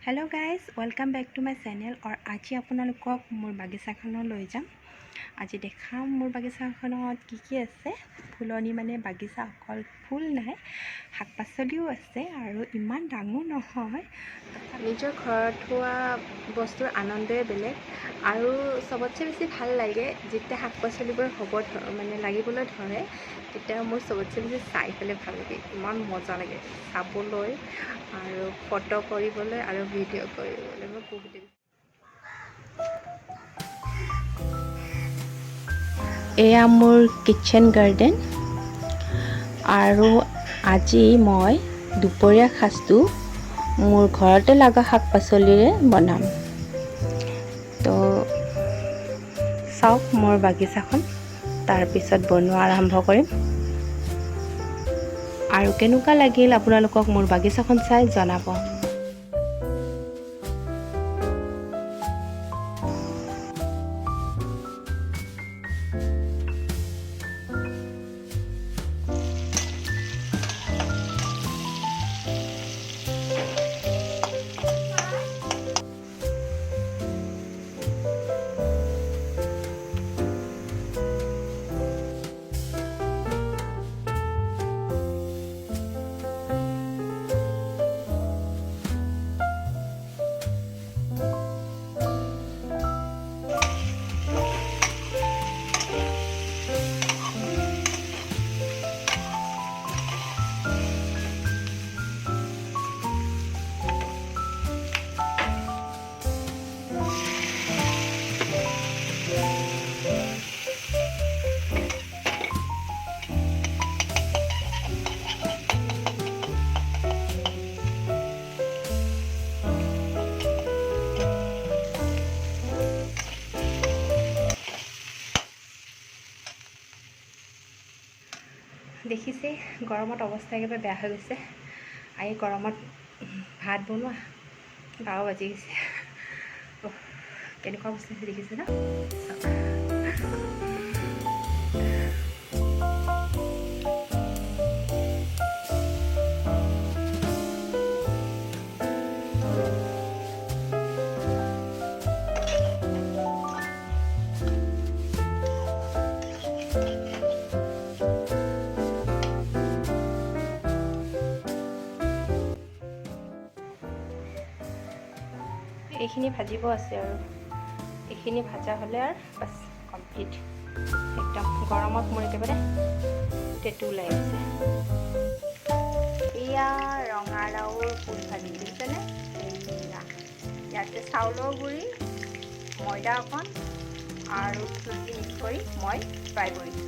Hello guys welcome back to my channel और आज आपलोक मोर बागिचाखन লৈ যাম। আজি দেখাম मोर बागिचाखনত की আছে फुलनी माने बागिचा अकल फुल ना शाक पाचलिओ आछे और इमान डांगर নহয় निजर घरत हुआ बस्तुर आनंदे बेलेग और सबतसे बेसि ভাল লাগে जेতিয়া शाक पाचलिबोर हब माने लागिबोले धरे तेতিয়া मोर सबतसे बेसि चाइ पेले ভাল লাগে इमान मजा লাগে चाबोले और फटो करिबोले और भिडिओ करिबोले मोर बहुत एया मोर किचन गार्डेन और আজি मैं दुपरिया साजटो मोर घरते लगा शाक पाचलिरे बनाम। तो चाওক मोर बागिचाखन तार पिছত बनवा आरम्भ करिम और केनेकुवा लागिल आपनालोকক मोर बागिचाखन चाइ जनाब। देखिसे गरमत अवस्था एकेबारे बेया हो गई आई गरमत भात बनवा 12 बाजी गई केनेकुवा अवस्था देखिसे ना। এইখিনি ভাজিব আছে আৰু এইখিনি ভাজা হলে আৰু বাস কমপ্লিট একদম গৰমত মোৰ একেবাৰে টেটু ওলাই আছে। এয়া ৰঙালাওৰ ফুল ভাজি দিছেনে ইয়াতে চাউলৰ গুড়ি ময়দা অকণ আৰু চুজি মিক্স কৰি মই ফ্ৰাই কৰিছোঁ।